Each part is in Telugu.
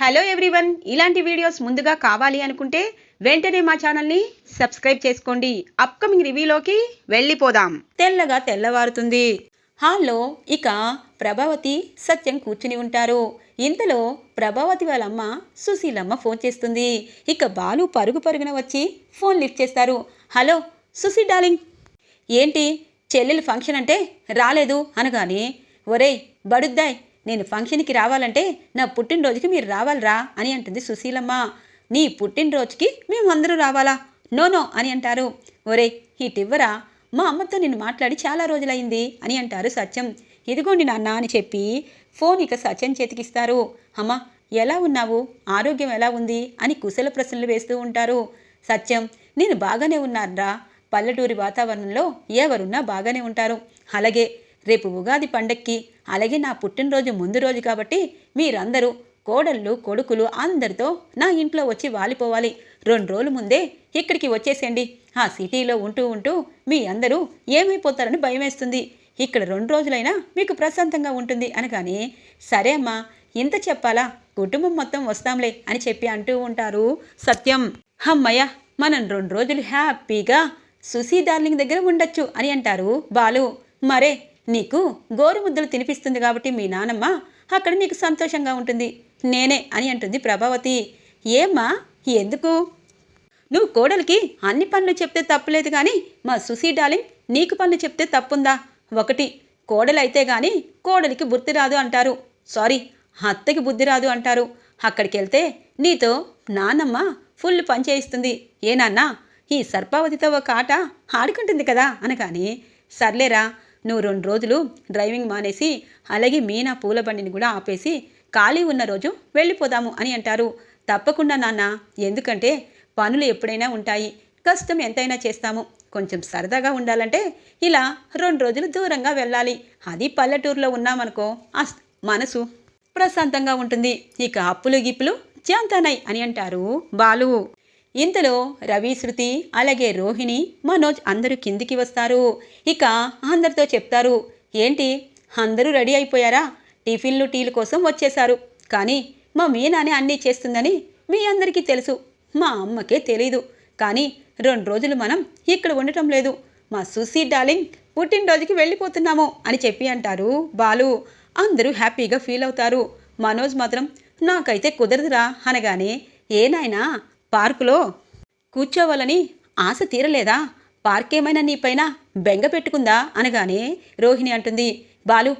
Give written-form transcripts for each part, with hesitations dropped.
హలో ఎవ్రీవన్, ఇలాంటి వీడియోస్ ముందుగా కావాలి అనుకుంటే వెంటనే మా ఛానల్ని సబ్స్క్రైబ్ చేసుకోండి. అప్కమింగ్ రివ్యూలోకి వెళ్ళిపోదాం. తెల్లగా తెల్లవారుతుంది. హాల్లో ఇక ప్రభావతి సత్యం కూర్చుని ఉంటారు. ఇంతలో ప్రభావతి వాళ్ళమ్మ సుశీలమ్మ ఫోన్ చేస్తుంది. ఇక బాలు పరుగు పరుగున వచ్చి ఫోన్ లిఫ్ట్ చేస్తారు. హలో సుశీ డార్లింగ్, ఏంటి చెల్లెలు ఫంక్షన్ అంటే రాలేదు అనగానే, ఒరేయ్ బడుద్దాయ్, నేను ఫంక్షన్కి రావాలంటే నా పుట్టినరోజుకి మీరు రావాలరా అని అంటుంది సుశీలమ్మ. నీ పుట్టినరోజుకి మేమందరూ రావాలా? నో అని అంటారు. ఒరే ఇటివ్వరా, మా అమ్మతో నిన్ను మాట్లాడి చాలా రోజులైంది అని అంటారు సత్యం. ఇదిగోండి నాన్న అని చెప్పి ఫోన్ ఇక సత్యం చేతికిస్తారు. అమ్మ ఎలా ఉన్నావు, ఆరోగ్యం ఎలా ఉంది అని కుశల ప్రశ్నలు వేస్తూ ఉంటారు. సత్యం, నేను బాగానే ఉన్నారా, పల్లెటూరి వాతావరణంలో ఎవరున్నా బాగానే ఉంటారు. అలాగే రేపు ఉగాది పండక్కి, అలాగే నా పుట్టినరోజు ముందు రోజు కాబట్టి మీరందరూ కోడళ్ళు కొడుకులు అందరితో నా ఇంట్లో వచ్చి వాలిపోవాలి. 2 రోజుల ముందే ఇక్కడికి వచ్చేసేయండి. ఆ సిటీలో ఉంటూ మీ అందరూ ఏమైపోతారని భయమేస్తుంది. ఇక్కడ 2 రోజులైనా మీకు ప్రశాంతంగా ఉంటుంది అనగానే, సరే అమ్మా, ఇంత చెప్పాలా, కుటుంబం మొత్తం వస్తాంలే అని చెప్పి అంటూ ఉంటారు సత్యం. అమ్మయ్య, మనం 2 రోజులు హ్యాపీగా సుశీ డార్లింగ్ దగ్గర ఉండొచ్చు అని అంటారు బాలు. మరే నీకు గోరుముద్దలు తినిపిస్తుంది కాబట్టి మీ నానమ్మ అక్కడ నీకు సంతోషంగా ఉంటుంది. నేనే అని అంటుంది ప్రభావతి. ఏమ్మా ఎందుకు? నువ్వు కోడలికి అన్ని పనులు చెప్తే తప్పులేదు కానీ మా సుశీ డార్లింగ్ నీకు పనులు చెప్తే తప్పుందా? ఒకటి, కోడలైతే కానీ కోడలికి బుద్ధి రాదు అంటారు. సారీ, అత్తకి బుద్ధి రాదు అంటారు. అక్కడికి వెళ్తే నీతో నానమ్మ ఫుల్ పని చేయిస్తుంది. ఏ నాన్న, ఈ సర్పావతితో ఒక ఆట ఆడుకుంటుంది కదా అనగానే, సర్లేరా, నువ్వు 2 రోజులు డ్రైవింగ్ మానేసి అలాగే మీనా పూల బండిని కూడా ఆపేసి ఖాళీ ఉన్న రోజు వెళ్ళిపోదాము అని అంటారు. తప్పకుండా నాన్న, ఎందుకంటే పనులు ఎప్పుడైనా ఉంటాయి, కష్టం ఎంతైనా చేస్తాము. కొంచెం సరదాగా ఉండాలంటే ఇలా 2 రోజులు దూరంగా వెళ్ళాలి. అది పల్లెటూరులో ఉన్నామనుకో మనసు ప్రశాంతంగా ఉంటుంది. ఇక అప్పులు గిప్పులు జాంతానాయి అని అంటారు బాలు. ఇంతలో రవి, శృతి అలాగే రోహిణి, మనోజ్ అందరూ కిందికి వస్తారు. ఇక అందరితో చెప్తారు, ఏంటి అందరూ రెడీ అయిపోయారా? టిఫిన్లు టీల కోసం వచ్చేశారు. కానీ మా మీనానే అన్నీ చేస్తుందని మీ అందరికీ తెలుసు, మా అమ్మకే తెలీదు. కానీ 2 రోజులు మనం ఇక్కడ ఉండటం లేదు. మా సుశీ డార్లింగ్ పుట్టినరోజుకి వెళ్ళిపోతున్నాము అని చెప్పి అంటారు బాలు. అందరూ హ్యాపీగా ఫీల్ అవుతారు. మనోజ్ మాత్రం, నాకైతే కుదరదురా అనగానే, ఏనాయనా పార్కులో కూర్చోవాలని ఆశ తీరలేదా? పార్కేమైనా నీపైన బెంగ పెట్టుకుందా అనగానే రోహిణి అంటుంది, బాలు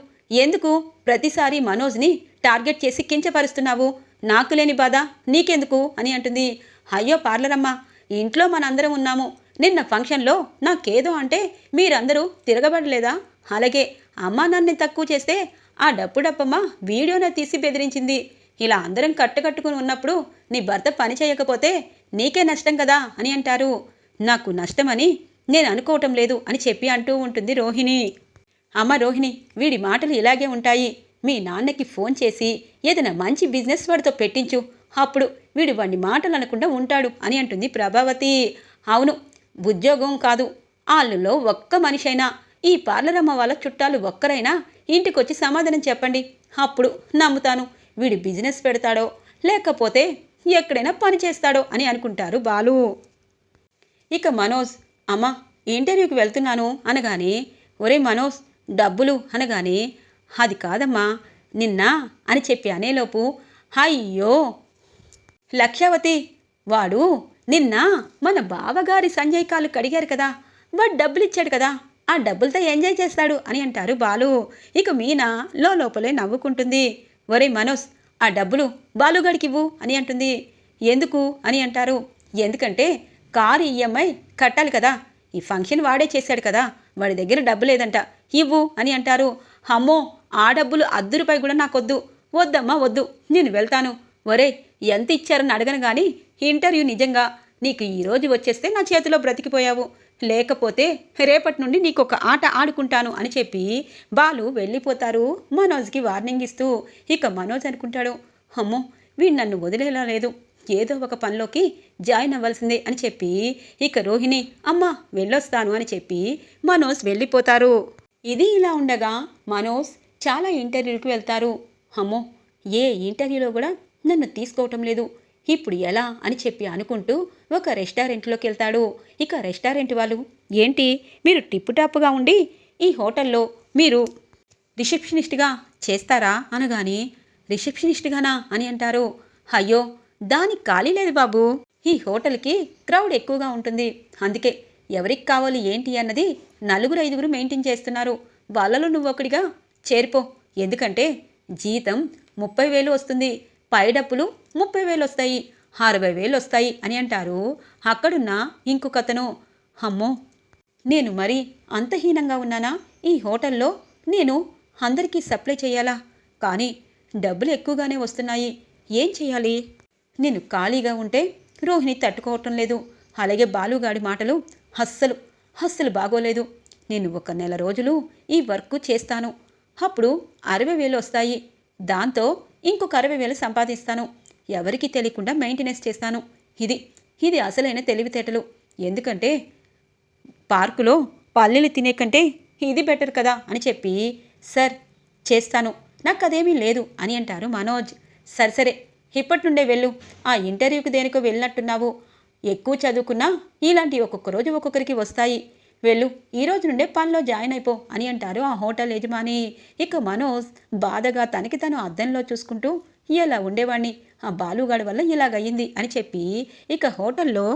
ఎందుకు ప్రతిసారి మనోజ్ని టార్గెట్ చేసి కించపరుస్తున్నావు? నాకు లేని బాధ నీకెందుకు అని అంటుంది. అయ్యో పార్లరమ్మ, ఇంట్లో మనందరం ఉన్నాము. నిన్న ఫంక్షన్లో నాకేదో అంటే మీరందరూ తిరగబడలేదా? అలాగే అమ్మా నన్ను తక్కువ చేస్తే ఆ డప్పమ్మ వీడియోనే తీసి బెదిరించింది. ఇలా అందరం కట్టుకుని ఉన్నప్పుడు నీ భర్త పని చేయకపోతే నీకే నష్టం కదా అని అంటారు. నాకు నష్టమని నేను అనుకోవటం లేదు అని చెప్పి అంటూ ఉంటుంది రోహిణి. అమ్మ రోహిణి, వీడి మాటలు ఇలాగే ఉంటాయి. మీ నాన్నకి ఫోన్ చేసి ఏదైనా మంచి బిజినెస్ వాడితో పెట్టించు, అప్పుడు వీడు వాడిని మాటలు అనకుండా ఉంటాడు అని అంటుంది ప్రభావతి. అవును, ఉద్యోగం కాదు, వాళ్ళలో ఒక్క మనిషి అయినా, ఈ పార్లరమ్మ వాళ్ళ చుట్టాలు ఒక్కరైనా ఇంటికొచ్చి సమాధానం చెప్పండి, అప్పుడు నమ్ముతాను వీడు బిజినెస్ పెడతాడో లేకపోతే ఎక్కడైనా పని చేస్తాడో అని అనుకుంటారు బాలు. ఇక మనోజ్, అమ్మ ఇంటర్వ్యూకి వెళ్తున్నాను అనగానే, ఒరే మనోజ్ డబ్బులు అనగానే, అది కాదమ్మా నిన్న అని చెప్పి అనేలోపు, అయ్యో లక్ష్యావతి, వాడు నిన్న మన బావగారి సంజయ్ కాలు కడిగారు కదా, వాడు డబ్బులు ఇచ్చాడు కదా, ఆ డబ్బులతో ఎంజాయ్ చేస్తాడు అని అంటారు బాలు. ఇక మీనా లోపలే నవ్వుకుంటుంది. ఒరే మనోజ్, ఆ డబ్బులు బాలుగాడికి ఇవ్వు అని అంటుంది. ఎందుకు అని అంటారు. ఎందుకంటే కారు ఈఎంఐ కట్టాలి కదా, ఈ ఫంక్షన్ వాడే చేశాడు కదా, వాడి దగ్గర డబ్బు లేదంట, ఇవ్వు అని అంటారు. అమ్మో, ఆ డబ్బులు ₹10 కూడా నాకొద్దు. వద్దమ్మా వద్దు, నేను వెళ్తాను. ఒరే ఎంత ఇచ్చారని అడగను కానీ ఇంటర్వ్యూ నిజంగా నీకు ఈరోజు వచ్చేస్తే నా చేతిలో బ్రతికిపోయావు, లేకపోతే రేపటి నుండి నీకొక ఆట ఆడుకుంటాను అని చెప్పి బాలు వెళ్ళిపోతారు మనోజ్కి వార్నింగ్ ఇస్తూ. ఇక మనోజ్ అనుకుంటాడు, అమ్మో వీడు నన్ను వదిలేలా లేదు, ఏదో ఒక పనిలోకి జాయిన్ అవ్వాల్సిందే అని చెప్పి ఇక రోహిణి, అమ్మ వెళ్ళొస్తాను అని చెప్పి మనోజ్ వెళ్ళిపోతారు. ఇది ఇలా ఉండగా మనోజ్ చాలా ఇంటర్వ్యూకి వెళ్తారు. అమ్మో, ఏ ఇంటర్వ్యూలో కూడా నన్ను తీసుకోవటం లేదు, ఇప్పుడు ఎలా అని చెప్పి అనుకుంటూ ఒక రెస్టారెంట్లోకి వెళ్తాడు. ఇక రెస్టారెంట్ వాళ్ళు, ఏంటి మీరు టిప్పుటాప్గా ఉండి ఈ హోటల్లో మీరు రిసెప్షనిస్ట్గా చేస్తారా అనగానే, రిసెప్షనిస్ట్గానా అని అంటారు. అయ్యో, దానికి ఖాళీ లేదు బాబు, ఈ హోటల్కి క్రౌడ్ ఎక్కువగా ఉంటుంది, అందుకే ఎవరికి కావాలి ఏంటి అన్నది 4-5 మెయింటైన్ చేస్తున్నారు, వాళ్ళలో నువ్వు ఒకడిగా చేరిపో, ఎందుకంటే జీతం 30,000 వస్తుంది, పై డబ్బులు 30,000 వస్తాయి, 60,000 వస్తాయి అని అంటారు. అక్కడున్న ఇంకొకతను, అమ్మో, నేను మరి అంత హీనంగా ఉన్నానా, ఈ హోటల్లో నేను అందరికీ సప్లై చేయాలా, కానీ డబ్బులు ఎక్కువగానే వస్తున్నాయి, ఏం చేయాలి, నేను ఖాళీగా ఉంటే రోహిణి తట్టుకోవటం లేదు, అలాగే బాలుగాడి మాటలు అస్సలు బాగోలేదు, నేను 1 నెల రోజులు ఈ వర్క్ చేస్తాను, అప్పుడు 60,000 వస్తాయి, దాంతో ఇంకొక 60,000 సంపాదిస్తాను, ఎవరికీ తెలియకుండా మెయింటెనెన్స్ చేస్తాను, ఇది అసలైన తెలివితేటలు, ఎందుకంటే పార్కులో పల్లెలు తినే కంటే ఇది బెటర్ కదా అని చెప్పి, సార్ చేస్తాను, నాకు అదేమీ లేదు అని అంటారు మనోజ్. సరే ఇప్పటి నుండే వెళ్ళు, ఆ ఇంటర్వ్యూకి దేనికో వెళ్ళినట్టున్నావు, ఎక్కువ చదువుకున్నా ఇలాంటి ఒక్కొక్క రోజు ఒక్కొక్కరికి వస్తాయి, వెళ్ళు, ఈ రోజు నుండే పనిలో జాయిన్ అయిపో అని అంటారు ఆ హోటల్ యజమాని. ఇక మనోజ్ బాధగా తనకి తను అద్దంలో చూసుకుంటూ, ఇలా ఉండేవాణ్ణి, ఆ బాలుగాడి వల్ల ఇలాగయ్యింది అని చెప్పి ఇక హోటల్లో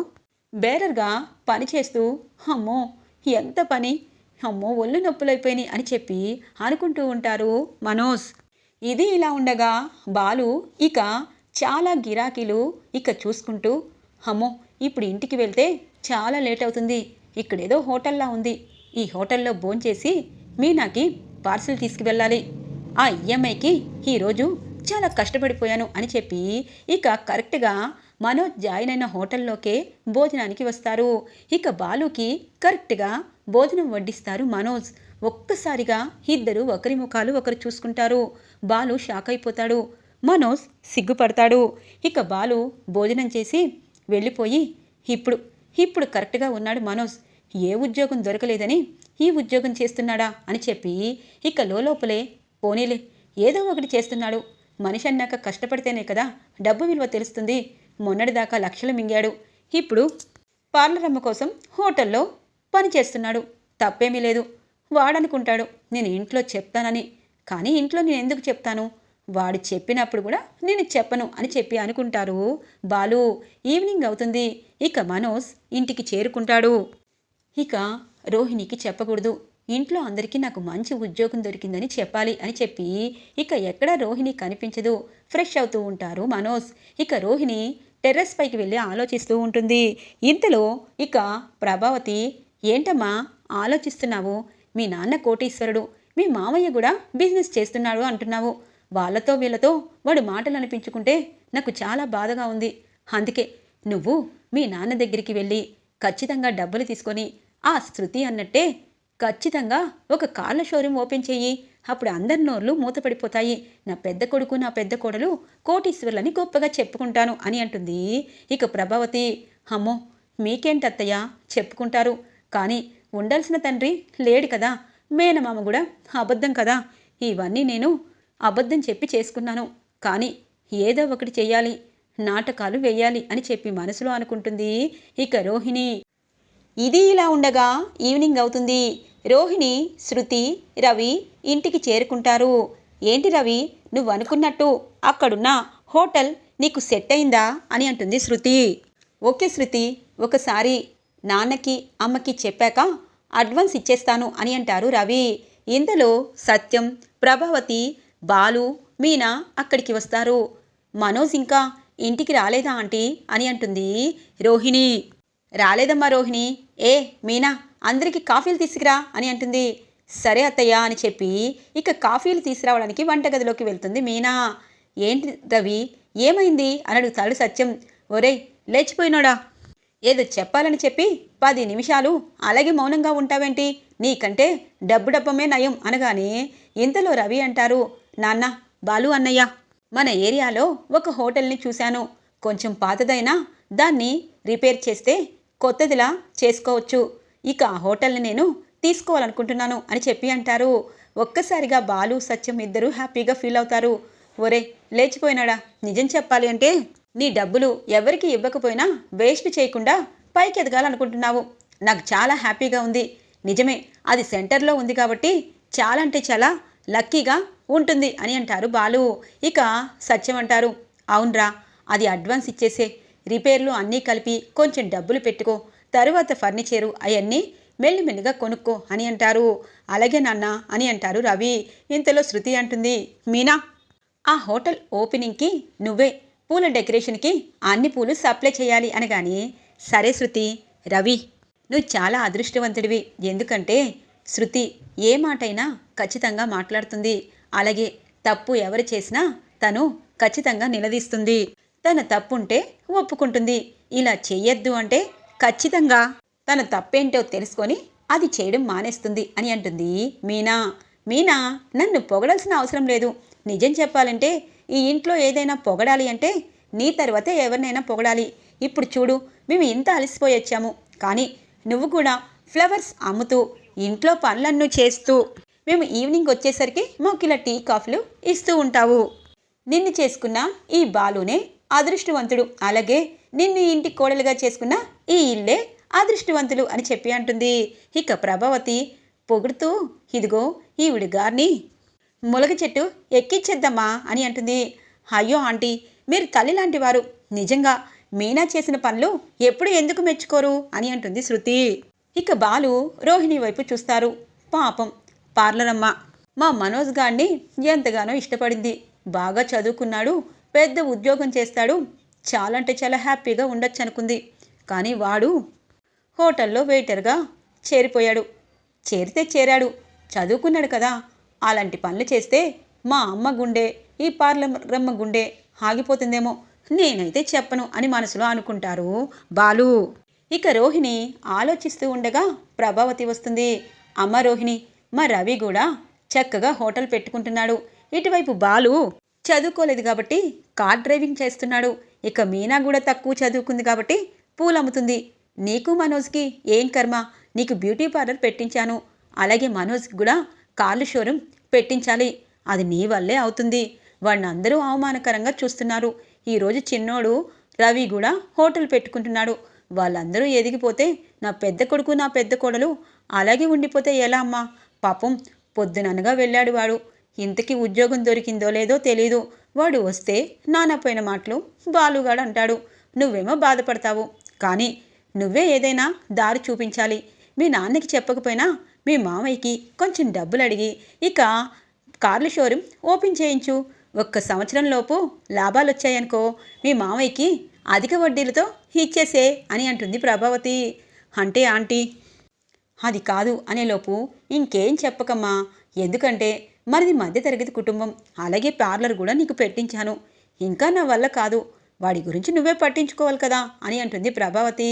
బేరర్గా పనిచేస్తూ, అమ్మో ఎంత పని, అమ్మో ఒళ్ళు నొప్పులైపోయినాయి అని చెప్పి అనుకుంటూ ఉంటారు మనోజ్. ఇది ఇలా ఉండగా బాలు ఇక చాలా గిరాకీలు ఇక చూసుకుంటూ, అమ్మో ఇప్పుడు ఇంటికి వెళ్తే చాలా లేట్ అవుతుంది, ఇక్కడేదో హోటల్లా ఉంది, ఈ హోటల్లో భోంచేసి మీనాకి పార్సిల్ తీసుకువెళ్ళాలి, ఆ ఈఎంఐకి ఈరోజు చాలా కష్టపడిపోయాను అని చెప్పి ఇక కరెక్ట్గా మనోజ్ జాయిన్ అయిన హోటల్లోకే భోజనానికి వస్తారు. ఇక బాలుకి కరెక్ట్గా భోజనం వడ్డిస్తారు మనోజ్. ఒక్కసారిగా ఇద్దరు ఒకరి ముఖాలు ఒకరు చూసుకుంటారు. బాలు షాక్ అయిపోతాడు, మనోజ్ సిగ్గుపడతాడు. ఇక బాలు భోజనం చేసి వెళ్ళిపోయి, ఇప్పుడు కరెక్ట్గా ఉన్నాడు మనోజ్, ఏ ఉద్యోగం దొరకలేదని ఈ ఉద్యోగం చేస్తున్నాడా అని చెప్పి ఇక లోపలే, పోనీలే ఏదో ఒకటి చేస్తున్నాడు, మనిషి అన్నాక కష్టపడితేనే కదా డబ్బు విలువ తెలుస్తుంది, మొన్నటిదాకా లక్షలు మింగాడు, ఇప్పుడు పార్లరమ్మ కోసం హోటల్లో పని చేస్తున్నాడు, తప్పేమీ లేదు, వాడనుకుంటాడు నేను ఇంట్లో చెప్తానని, కానీ ఇంట్లో నేను ఎందుకు చెప్తాను, వాడు చెప్పినప్పుడు కూడా నేను చెప్పను అని చెప్పి అనుకుంటారు బాలు. ఈవినింగ్ అవుతుంది. ఇక మనోజ్ ఇంటికి చేరుకుంటాడు. ఇక రోహిణికి చెప్పకూడదు, ఇంట్లో అందరికీ నాకు మంచి ఉద్యోగం దొరికిందని చెప్పాలి అని చెప్పి ఇక ఎక్కడ రోహిణి కనిపించదు. ఫ్రెష్ అవుతూ ఉంటారు మనోజ్. ఇక రోహిణి టెర్రస్ పైకి వెళ్ళి ఆలోచిస్తూ ఉంటుంది. ఇంతలో ఇక ప్రభావతి, ఏంటమ్మా ఆలోచిస్తున్నావు, మీ నాన్న కోటీశ్వరుడు, మీ మామయ్య కూడా బిజినెస్ చేస్తున్నాడు అంటున్నావు, వాళ్ళతో వీళ్ళతో వాడు మాటలు అనిపించుకుంటే నాకు చాలా బాధగా ఉంది, అందుకే నువ్వు మీ నాన్న దగ్గరికి వెళ్ళి ఖచ్చితంగా డబ్బులు తీసుకొని ఆ శృతి అన్నట్టే ఖచ్చితంగా ఒక కార్ల షోరూమ్ ఓపెన్ చెయ్యి, అప్పుడు అందరి నోర్లు మూతపడిపోతాయి, నా పెద్ద కొడుకు నా పెద్ద కోడలు కోటీశ్వరులని గొప్పగా చెప్పుకుంటాను అని అంటుంది. ఇక ప్రభావతి, అమ్మో మీకేంటత్తయ్య చెప్పుకుంటారు, కానీ ఉండాల్సిన తండ్రి లేడు కదా, మేనమామ కూడా అబద్ధం కదా, ఇవన్నీ నేను అబద్ధం చెప్పి చేసుకున్నాను, కానీ ఏదో ఒకటి చెయ్యాలి, నాటకాలు వెయ్యాలి అని చెప్పి మనసులో అనుకుంటుంది ఇక రోహిణి. ఇది ఇలా ఉండగా ఈవినింగ్ అవుతుంది. రోహిణి, శృతి, రవి ఇంటికి చేరుకుంటారు. ఏంటి రవి, నువ్వు అనుకున్నట్టు అక్కడున్న హోటల్ నీకు సెట్ అయిందా అని అంటుంది శృతి. ఓకే శృతి, ఒకసారి నాన్నకి అమ్మకి చెప్పాక అడ్వాన్స్ ఇచ్చేస్తాను అని అంటారు రవి. ఇందులో సత్యం, ప్రభావతి, బాలు, మీనా అక్కడికి వస్తారు. మనోజ్ ఇంకా ఇంటికి రాలేదా ఆంటీ అని అంటుంది రోహిణి. రాలేదమ్మా రోహిణి, ఏ మీనా అందరికీ కాఫీలు తీసుకురా అని అంటుంది. సరే అత్తయ్య అని చెప్పి ఇక కాఫీలు తీసుకురావడానికి వంటగదిలోకి వెళ్తుంది మీనా. ఏంటి రవి, ఏమైంది అని అడుగుతాడు సత్యం. ఒరేయ్ లేచిపోయినోడా, ఏదో చెప్పాలని చెప్పి 10 నిమిషాలు అలాగే మౌనంగా ఉంటావేంటి, నీకంటే డబ్బమే నయం అనగానే ఇంతలో రవి అంటారు, నాన్న, బాలు అన్నయ్య, మన ఏరియాలో ఒక హోటల్ని చూశాను, కొంచెం పాతదైనా దాన్ని రిపేర్ చేస్తే కొత్తదిలా చేసుకోవచ్చు, ఇక ఆ హోటల్ని నేను తీసుకోవాలనుకుంటున్నాను అని చెప్పి అంటారు. ఒక్కసారిగా బాలు, సత్యం ఇద్దరు హ్యాపీగా ఫీల్ అవుతారు. ఒరే లేచిపోయినాడా? నిజం చెప్పాలి అంటే నీ డబ్బులు ఎవరికి ఇవ్వకపోయినా వేస్ట్ చేయకుండా పైకి ఎదగాలనుకుంటున్నావు. నాకు చాలా హ్యాపీగా ఉంది. నిజమే, అది సెంటర్లో ఉంది కాబట్టి చాలా అంటే చాలా లక్కీగా ఉంటుంది అని అంటారు బాలు. ఇక సత్యం అంటారు, అవునరా, అది అడ్వాన్స్ ఇచ్చేసే, రిపేర్లు అన్నీ కలిపి కొంచెం డబ్బులు పెట్టుకో, తరువాత ఫర్నిచరు అవన్నీ మెల్లిమెల్లిగా కొనుక్కో అని అంటారు. అలాగే నాన్న అని అంటారు రవి. ఇంతలో శృతి అంటుంది, మీనా, ఆ హోటల్ ఓపెనింగ్కి నువ్వే పూల డెకరేషన్కి అన్ని పూలు సప్లై చేయాలి అనగాని, సరే శృతి, రవి నువ్వు చాలా అదృష్టవంతుడివి. ఎందుకంటే శృతి ఏ మాటైనా ఖచ్చితంగా మాట్లాడుతుంది. అలాగే తప్పు ఎవరు చేసినా తను ఖచ్చితంగా నిలదీస్తుంది. తన తప్పుంటే ఒప్పుకుంటుంది. ఇలా చెయ్యొద్దు అంటే ఖచ్చితంగా తన తప్పేంటో తెలుసుకొని అది చేయడం మానేస్తుంది అని అంటుంది మీనా. మీనా, నన్ను పొగడాల్సిన అవసరం లేదు. నిజం చెప్పాలంటే ఈ ఇంట్లో ఏదైనా పొగడాలి అంటే నీ తర్వాతే ఎవరినైనా పొగడాలి. ఇప్పుడు చూడు, మేము ఇంత అలసిపోయి వచ్చాము, కానీ నువ్వు కూడా ఫ్లవర్స్ అమ్ముతూ ఇంట్లో పనులన్నీ చేస్తూ మేము ఈవినింగ్ వచ్చేసరికి మాకు ఇలా టీ కాఫీలు ఇస్తూ ఉంటావు. నిన్ను చేసుకున్న ఈ బాలునే అదృష్టవంతుడు, అలాగే నిన్ను ఇంటి కోడలుగా చేసుకున్న ఈ ఇల్లే అదృష్టవంతులు అని చెప్పి అంటుంది. ఇక ప్రభావతి పొగుడుతూ, ఇదిగో ఈవిడి గారిని ములగ చెట్టు ఎక్కిచ్చేద్దామా అని అంటుంది. అయ్యో ఆంటీ, మీరు తల్లి లాంటి వారు. నిజంగా మీనా చేసిన పనులు ఎప్పుడు ఎందుకు మెచ్చుకోరు అని అంటుంది శృతి. ఇక బాలు రోహిణి వైపు చూస్తారు. పాపం పార్లర్ అమ్మ మా మనోజ్ గారిని ఎంతగానో ఇష్టపడింది. బాగా చదువుకున్నాడు, పెద్ద ఉద్యోగం చేస్తాడు, చాలా అంటే చాలా హ్యాపీగా ఉండొచ్చు అనుకుంది. కానీ వాడు హోటల్లో వెయిటర్గా చేరిపోయాడు. చేరితే చేరాడు, చదువుకున్నాడు కదా. అలాంటి పనులు చేస్తే మా అమ్మ గుండె, ఈ పార్లరమ్మ గుండె ఆగిపోతుందేమో, నేనైతే చెప్పను అని మనసులో అనుకుంటారు బాలు. ఇక రోహిణి ఆలోచిస్తూ ఉండగా ప్రభావతి వస్తుంది. అమ్మ రోహిణి, మా రవి కూడా చక్కగా హోటల్ పెట్టుకుంటున్నాడు. ఇటువైపు బాలు చదువుకోలేదు కాబట్టి కార్ డ్రైవింగ్ చేస్తున్నాడు. ఇక మీనా కూడా తక్కువ చదువుకుంది కాబట్టి పూలు అమ్ముతుంది. నీకు మనోజ్కి ఏం కర్మ, నీకు బ్యూటీ పార్లర్ పెట్టించాను. అలాగే మనోజ్కి కూడా కార్లు షోరూమ్ పెట్టించాలి. అది నీ వల్లే అవుతుంది. వాడిని అందరూ అవమానకరంగా చూస్తున్నారు. ఈరోజు చిన్నోడు రవి కూడా హోటల్ పెట్టుకుంటున్నాడు. వాళ్ళందరూ ఎదిగిపోతే నా పెద్ద కొడుకు, నా పెద్ద కోడలు అలాగే ఉండిపోతే ఎలా అమ్మా? పాపం పొద్దుననగా వెళ్ళాడు వాడు. ఇంతకీ ఉద్యోగం దొరికిందో లేదో తెలీదు. వాడు వస్తే నానపోయిన మాటలు బాలుగాడు అంటాడు. నువ్వేమో బాధపడతావు, కానీ నువ్వే ఏదైనా దారి చూపించాలి. మీ నాన్నకి చెప్పకపోయినా మీ మామయ్యకి కొంచెం డబ్బులు అడిగి ఇక కార్ల షోరూమ్ ఓపెన్ చేయించు. 1 సంవత్సరంలోపు లాభాలు వచ్చాయనుకో, మీ మామయ్యకి అధిక వడ్డీలతో ఇచ్చేసే అని అంటుంది ప్రభావతి. అంటే ఆంటీ అది కాదు అనేలోపు, ఇంకేం చెప్పకమ్మా, ఎందుకంటే మనది మధ్యతరగతి కుటుంబం, అలాగే పార్లర్ కూడా నీకు పెట్టించాను. ఇంకా నా వల్ల కాదు, వాడి గురించి నువ్వే పట్టించుకోవాలి కదా అని అంటుంది ప్రభావతి.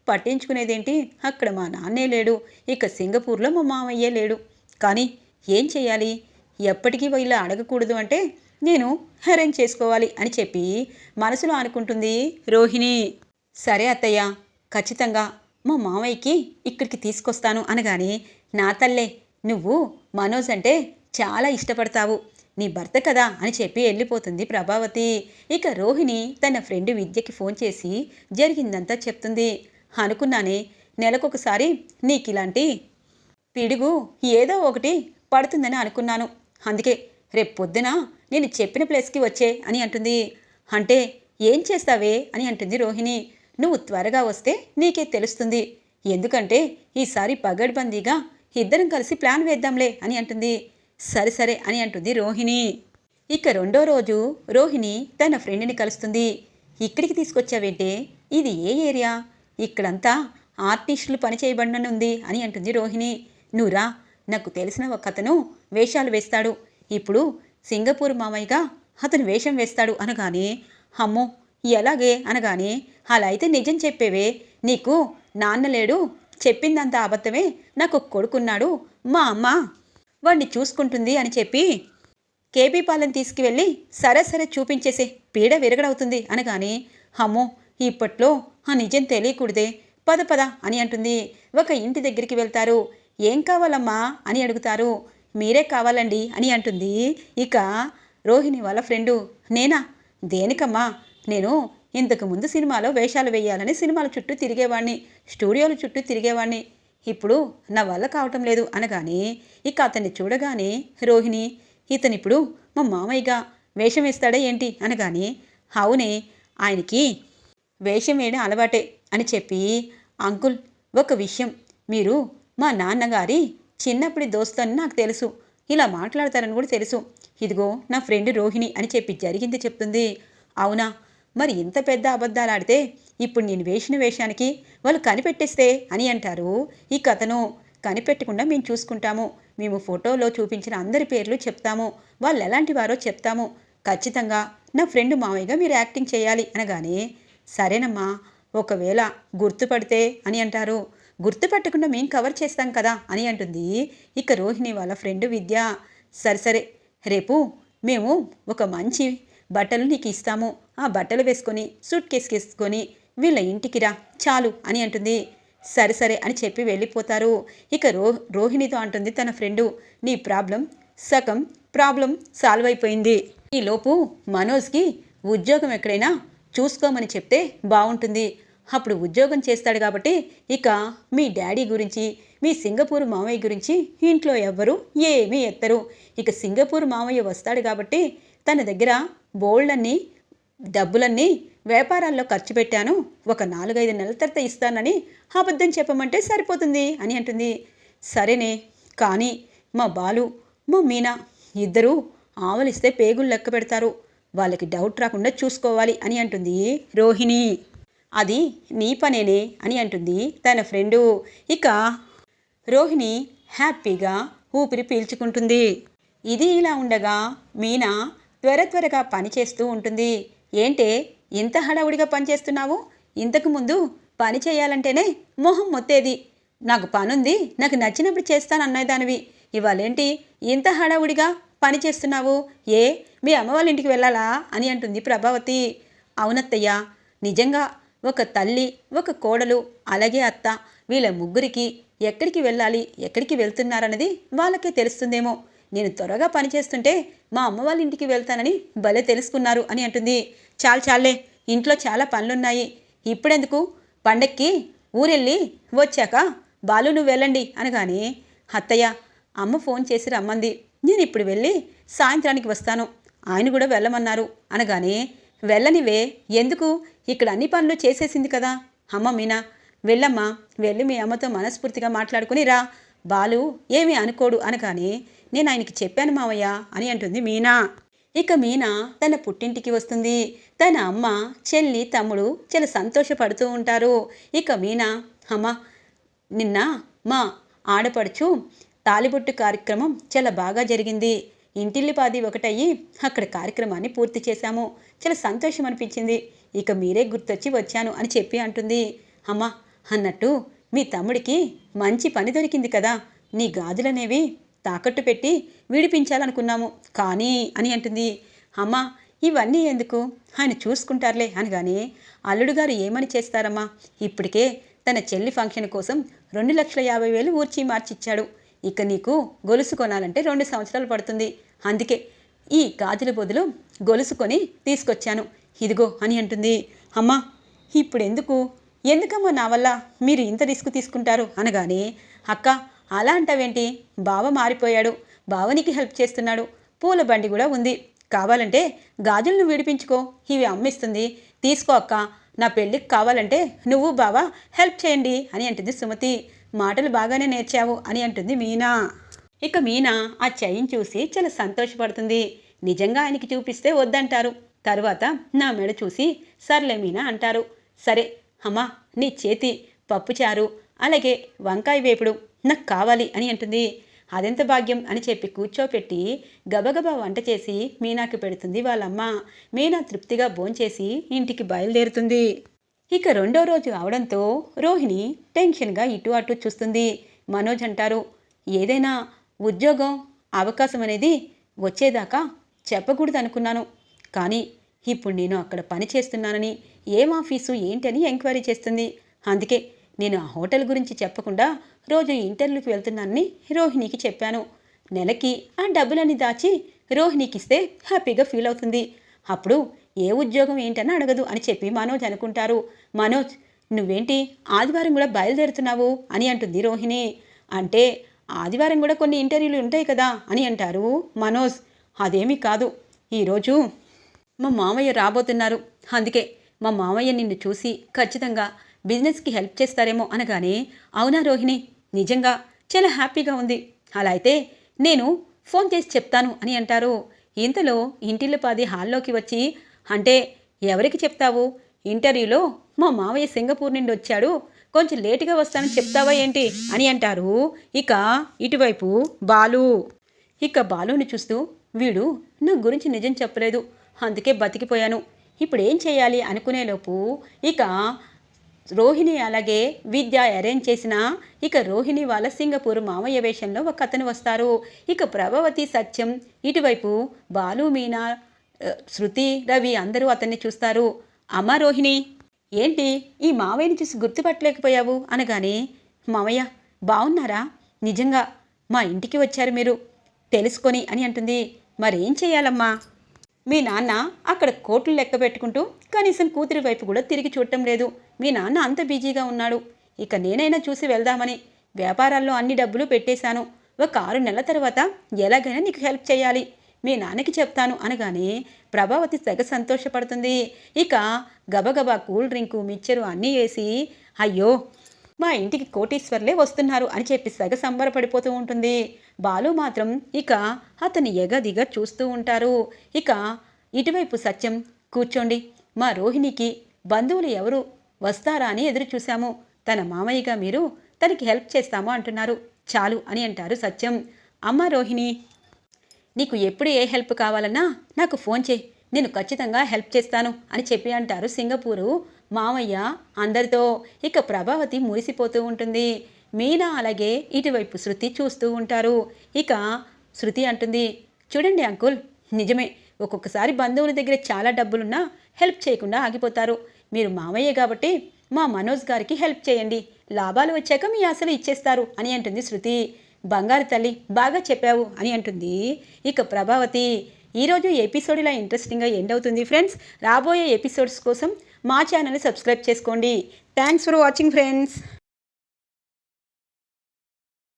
పట్టించుకునేదేంటి, అక్కడ మా నాన్నే లేడు, ఇక సింగపూర్లో మా మామయ్యే లేడు. కానీ ఏం చెయ్యాలి, ఎప్పటికీ వీళ్ళు అడగకూడదు అంటే నేను అరేంజ్ చేసుకోవాలి అని చెప్పి మనసులో అనుకుంటుంది రోహిణి. సరే అత్తయ్య, ఖచ్చితంగా మా మామయ్యకి ఇక్కడికి తీసుకొస్తాను అనగానే, నా తల్లే, నువ్వు మనోజ్ అంటే చాలా ఇష్టపడతావు, నీ భర్త కదా అని చెప్పి వెళ్ళిపోతుంది ప్రభావతి. ఇక రోహిణి తన ఫ్రెండ్ విద్యకి ఫోన్ చేసి జరిగిందంతా చెప్తుంది. అనుకున్నానే, నెలకొకసారి నీకు ఇలాంటి పిడుగు ఏదో ఒకటి పడుతుందని అనుకున్నాను. అందుకే రేపు పొద్దున నేను చెప్పిన ప్లేస్కి వచ్చే అని అంటుంది. అంటే ఏం చేస్తావే అని అంటుంది రోహిణి. నువ్వు త్వరగా వస్తే నీకే తెలుస్తుంది. ఎందుకంటే ఈసారి పగడ్బందీగా ఇద్దరం కలిసి ప్లాన్ వేద్దాంలే అని అంటుంది. సరే సరే అని అంటుంది రోహిణి. ఇక 2వ రోజు రోహిణి తన ఫ్రెండ్ని కలుస్తుంది. ఇక్కడికి తీసుకొచ్చావేంటే, ఇది ఏ ఏరియా? ఇక్కడంతా ఆర్టిస్టులు పని చేయబడిననుంది అని అంటుంది రోహిణి. నువ్వురా, నాకు తెలిసిన ఒక అతను వేషాలు వేస్తాడు, ఇప్పుడు సింగపూర్ మామయ్యగా అతను వేషం వేస్తాడు అనగానే, అమ్మో ఎలాగే అనగానే, అలా అయితే నిజం చెప్పేవే, నీకు నాన్న లేడు, చెప్పిందంతా అబద్ధమే, నాకు కొడుకున్నాడు, మా అమ్మ వాడిని చూసుకుంటుంది అని చెప్పి కేపీ పాలెం తీసుకువెళ్ళి సరే సరే చూపించేసే, పీడ విరగడవుతుంది అనగానే, అమ్మో ఇప్పట్లో ఆ నిజం తెలియకూడదే, పద పద అని అంటుంది. ఒక ఇంటి దగ్గరికి వెళ్తారు. ఏం కావాలమ్మా అని అడుగుతారు. మీరే కావాలండి అని అంటుంది. ఇక రోహిణి వాళ్ళ ఫ్రెండు. నేనా? దేనికమ్మా? నేను ఇంతకు ముందు సినిమాలో వేషాలు వేయాలని సినిమాల చుట్టూ తిరిగేవాణ్ణి, స్టూడియోల చుట్టూ తిరిగేవాణ్ణి. ఇప్పుడు నా వల్ల కావటం లేదు అనగానే ఇక అతన్ని చూడగానే రోహిణి, ఇతనిప్పుడు మా మామయ్యగా వేషం వేస్తాడా ఏంటి అనగానే అవునే, ఆయనకి వేషం వేయడం అలవాటే అని చెప్పి, అంకుల్ ఒక విషయం, మీరు మా నాన్నగారి చిన్నప్పటి దోస్తు అని నాకు తెలుసు, ఇలా మాట్లాడతారని కూడా తెలుసు. ఇదిగో నా ఫ్రెండ్ రోహిణి అని చెప్పి జరిగింది చెప్తుంది. అవునా? మరి ఇంత పెద్ద అబద్ధాలు ఆడితే ఇప్పుడు నేను వేసిన వేషానికి వాళ్ళు కనిపెట్టేస్తే అని అంటారు. ఈ కథను కనిపెట్టకుండా మేము చూసుకుంటాము, మేము ఫోటోలో చూపించిన అందరి పేర్లు చెప్తాము, వాళ్ళు ఎలాంటి వారో చెప్తాము, ఖచ్చితంగా నా ఫ్రెండ్ మామయ్యగా మీరు యాక్టింగ్ చేయాలి అనగానే సరేనమ్మా, ఒకవేళ గుర్తుపడితే అని అంటారు. గుర్తుపట్టకుండా మేము కవర్ చేస్తాం కదా అని అంటుంది ఇక రోహిణి వాళ్ళ ఫ్రెండ్ విద్య. సరే రేపు మేము ఒక మంచి బట్టలు నీకు ఇస్తాము, ఆ బట్టలు వేసుకొని సూట్ కేసు వేసుకొని వీళ్ళ ఇంటికి రా చాలు అని అంటుంది. సరే అని చెప్పి వెళ్ళిపోతారు. ఇక రోహిణితో అంటుంది తన ఫ్రెండు, నీ సగం ప్రాబ్లం సాల్వ్ అయిపోయింది. ఈలోపు మనోజ్కి ఉద్యోగం ఎక్కడైనా చూసుకోమని చెప్తే బాగుంటుంది, అప్పుడు ఉద్యోగం చేస్తాడు కాబట్టి ఇక మీ డాడీ గురించి మీ సింగపూర్ మామయ్య గురించి ఇంట్లో ఎవ్వరూ ఏమీ ఎత్తరు. ఇక సింగపూర్ మామయ్య వస్తాడు కాబట్టి తన దగ్గర బోల్డన్ని డబ్బులన్నీ వ్యాపారాల్లో ఖర్చు పెట్టాను, ఒక 4-5 నెలల తర్వాత ఇస్తానని అబద్ధం చెప్పమంటే సరిపోతుంది అని అంటుంది. సరేనే, కానీ మా బాలు మా మీనా ఇద్దరూ ఆవలిస్తే పేగులు లెక్క పెడతారు, వాళ్ళకి డౌట్ రాకుండా చూసుకోవాలి అని అంటుంది రోహిణి. అది నీ పనేనే అని అంటుంది తన ఫ్రెండు. ఇక రోహిణి హ్యాపీగా ఊపిరి పీల్చుకుంటుంది. ఇది ఇలా ఉండగా మీనా త్వరగా పనిచేస్తూ ఉంటుంది. ఏంటే ఇంత హడావుడిగా పనిచేస్తున్నావు? ఇంతకుముందు పని చేయాలంటేనే మొహం మొత్తేది, నాకు పనుంది నాకు నచ్చినప్పుడు చేస్తానన్నదానివి, ఇవాళేంటి ఇంత హడావుడిగా పని చేస్తున్నావు? ఏ మీ అమ్మ వాళ్ళ ఇంటికి వెళ్ళాలా అని అంటుంది ప్రభావతి. అవునత్తయ్య, నిజంగా ఒక తల్లి ఒక కోడలు అలాగే అత్త వీళ్ళ ముగ్గురికి ఎక్కడికి వెళ్ళాలి ఎక్కడికి వెళ్తున్నారన్నది వాళ్ళకే తెలుస్తుందేమో, నేను త్వరగా పనిచేస్తుంటే మా అమ్మ వాళ్ళ ఇంటికి వెళ్తానని భలే తెలుసుకున్నారు అని అంటుంది. చాలే, ఇంట్లో చాలా పనులున్నాయి, ఇప్పుడెందుకు, పండక్కి ఊరెళ్ళి వచ్చాక బాలు నువ్వు వెళ్ళండి అనగానే అత్తయ్య అమ్మ ఫోన్ చేసి రమ్మంది, నేను ఇప్పుడు వెళ్ళి సాయంత్రానికి వస్తాను, ఆయన కూడా వెళ్ళమన్నారు అనగానే వెళ్ళనివే, ఎందుకు, ఇక్కడ అన్ని పనులు చేసేసింది కదా అమ్మ మీనా, వెళ్ళమ్మా, వెళ్ళి మీ అమ్మతో మనస్ఫూర్తిగా మాట్లాడుకుని రా, బాలు ఏమీ అనుకోడు అనగానే నేను ఆయనకి చెప్పాను మావయ్య అని అంటుంది మీనా. ఇక మీనా తన పుట్టింటికి వస్తుంది. తన అమ్మ చెల్లి తమ్ముడు చాలా సంతోషపడుతూ ఉంటారు. ఇక మీనా, అమ్మ నిన్న మా ఆడపడుచు తాలిబొట్టు కార్యక్రమం చాలా బాగా జరిగింది, ఇంటిల్లిపాది ఒకటయ్యి అక్కడ కార్యక్రమాన్ని పూర్తి చేశాము, చాలా సంతోషం అనిపించింది, ఇక మీరే గుర్తొచ్చి వచ్చాను అని చెప్పి అంటుంది. అమ్మ అన్నట్టు మీ తమ్ముడికి మంచి పని దొరికింది కదా, నీ గాజులనేవి తాకట్టు పెట్టి విడిపించాలనుకున్నాము కానీ అని అంటుంది. అమ్మ ఇవన్నీ ఎందుకు, ఆయన చూసుకుంటారులే అనగానే అల్లుడు గారు ఏమని చేస్తారమ్మా, ఇప్పటికే తన చెల్లి ఫంక్షన్ కోసం 2,50,000 ఊర్చి మార్చిచ్చాడు, ఇక నీకు గొలుసు కొనాలంటే 2 సంవత్సరాలు పడుతుంది, అందుకే ఈ గాజుల బదులు గొలుసు కొని తీసుకొచ్చాను, ఇదిగో అని అంటుంది. అమ్మ ఎందుకమ్మా నా వల్ల మీరు ఇంత రిస్క్ తీసుకుంటారు అనగానే అక్క అలా అంటావేంటి, బావ మారిపోయాడు, బావనికి హెల్ప్ చేస్తున్నాడు, పూల బండి కూడా ఉంది, కావాలంటే గాజులను విడిపించుకో, ఇవి అమ్మిస్తుంది, తీసుకో అక్క, నా పెళ్ళికి కావాలంటే నువ్వు బావ హెల్ప్ చేయండి అని అంటుంది సుమతి. మాటలు బాగానే నేర్చావు అని అంటుంది మీనా. ఇక మీనా ఆ చైన్ చూసి చాలా సంతోషపడుతుంది. నిజంగా ఆయనకి చూపిస్తే వద్దంటారు, తరువాత నా మెడ చూసి సర్లే మీనా అంటారు. సరే అమ్మా, నీ చేతి పప్పుచారు అలాగే వంకాయ వేపుడు నాకు కావాలి అని అంటుంది. అదెంత భాగ్యం అని చెప్పి కూర్చోపెట్టి గబగబా వంట చేసి మీనాకి పెడుతుంది వాళ్ళమ్మ. మీనా తృప్తిగా భోంచేసి ఇంటికి బయలుదేరుతుంది. ఇక 2వ రోజు అవడంతో రోహిణి టెన్షన్గా ఇటు అటు చూస్తుంది. మనోజ్ అంటారు, ఏదైనా ఉద్యోగం అవకాశం అనేది వచ్చేదాకా చెప్పకూడదు అనుకున్నాను, కానీ ఇప్పుడు నేను అక్కడ పని చేస్తున్నానని ఏం ఆఫీసు ఏంటని ఎంక్వైరీ చేస్తుంది, అందుకే నేను ఆ హోటల్ గురించి చెప్పకుండా రోజు ఇంటర్వ్యూకి వెళ్తున్నానని రోహిణికి చెప్పాను, నెలకి ఆ డబ్బులన్నీ దాచి రోహిణికి ఇస్తే హ్యాపీగా ఫీల్ అవుతుంది. అప్పుడు ఏ ఉద్యోగం ఏంటని అడగదు అని చెప్పి మనోజ్ అనుకుంటారు. మనోజ్, నువ్వేంటి ఆదివారం కూడా బయలుదేరుతున్నావు అని అంటుంది రోహిణి. అంటే ఆదివారం కూడా కొన్ని ఇంటర్వ్యూలు ఉంటాయి కదా అని అంటారు మనోజ్. అదేమీ కాదు, ఈరోజు మా మామయ్య రాబోతున్నారు, అందుకే మా మామయ్య నిన్ను చూసి ఖచ్చితంగా బిజినెస్కి హెల్ప్ చేస్తారేమో అనగానే, అవునా రోహిణి, నిజంగా చాలా హ్యాపీగా ఉంది, అలా అయితే నేను ఫోన్ చేసి చెప్తాను అని అంటారు. ఇంతలో ఇంటిల్లిపాది హాల్లోకి వచ్చి, అంటే ఎవరికి చెప్తావు, ఇంటర్వ్యూలో మా మావయ్య సింగపూర్ నుండి వచ్చాడు, కొంచెం లేటుగా వస్తానని చెప్తావా ఏంటి అని అంటారు. ఇక ఇటువైపు బాలు. ఇక బాలుని చూస్తూ, వీడు నా గురించి నిజం చెప్పలేదు, అందుకే బతికిపోయాను, ఇప్పుడు ఏం చేయాలి అనుకునేలోపు ఇక రోహిణి అలాగే విద్య అరేంజ్ చేసిన ఇక రోహిణి వాళ్ళ సింగపూర్ మామయ్య వేషంలో ఒక అతను వస్తారు. ఇక ప్రభావతి, సత్యం, ఇటువైపు బాలు, మీనా, శృతి, రవి అందరూ అతన్ని చూస్తారు. అమ్మ రోహిణి, ఏంటి ఈ మావయ్యని చూసి గుర్తుపట్టలేకపోయావు అనగానే, మావయ్య బాగున్నారా, నిజంగా మా ఇంటికి వచ్చారు మీరు తెలుసుకొని అని అంటుంది. మరేం చేయాలమ్మా, మీ నాన్న అక్కడ కోట్లు లెక్క పెట్టుకుంటూ కనీసం కూతురి వైపు కూడా తిరిగి చూడటం లేదు, మీ నాన్న అంత బిజీగా ఉన్నాడు, ఇక నేనైనా చూసి వెళ్దామని వ్యాపారాల్లో అన్ని డబ్బులు పెట్టేశాను, ఒక 6 నెలల తర్వాత ఎలాగైనా నీకు హెల్ప్ చేయాలి, మీ నాన్నకి చెప్తాను అనగానే ప్రభావతి తెగ సంతోషపడుతుంది. ఇక గబగబా కూల్ డ్రింకు, మిక్చరు అన్నీ వేసి, అయ్యో మా ఇంటికి కోటీశ్వర్లే వస్తున్నారు అని చెప్పి తెగ సంబరపడిపోతూ ఉంటుంది. బాలు మాత్రం ఇక అతన్ని ఎగదిగా చూస్తూ ఉంటారు. ఇక ఇటువైపు సత్యం, కూర్చోండి, మా రోహిణికి బంధువులు ఎవరు వస్తారా అని ఎదురు చూశాము, తన మామయ్యగా మీరు తనకి హెల్ప్ చేస్తాము అంటున్నారు, చాలు అని అంటారు సత్యం. అమ్మ రోహిణి, నీకు ఎప్పుడు ఏ హెల్ప్ కావాలన్నా నాకు ఫోన్ చేయి, నేను ఖచ్చితంగా హెల్ప్ చేస్తాను అని చెప్పి అంటారు సింగపూరు మామయ్య అందరితో. ఇక ప్రభావతి మురిసిపోతూ ఉంటుంది. మీనా అలాగే ఇటువైపు శృతి చూస్తూ ఉంటారు. ఇక శృతి అంటుంది, చూడండి అంకుల్, నిజమే, ఒక్కొక్కసారి బంధువుల దగ్గర చాలా డబ్బులున్నా హెల్ప్ చేయకుండా ఆగిపోతారు, మీరు మామయ్య కాబట్టి మా మనోజ్ గారికి హెల్ప్ చేయండి, లాభాలు వచ్చాక మీ అసలు ఇచ్చేస్తారు అని అంటుంది శృతి. బంగారు తల్లి, బాగా చెప్పావు అని అంటుంది ఇక ప్రభావతి. ఈరోజు ఎపిసోడ్ ఇలా ఇంట్రెస్టింగ్గా ఎండ్ అవుతుంది ఫ్రెండ్స్. రాబోయే ఎపిసోడ్స్ కోసం మా ఛానల్ని సబ్స్క్రైబ్ చేసుకోండి. Thanks for watching friends.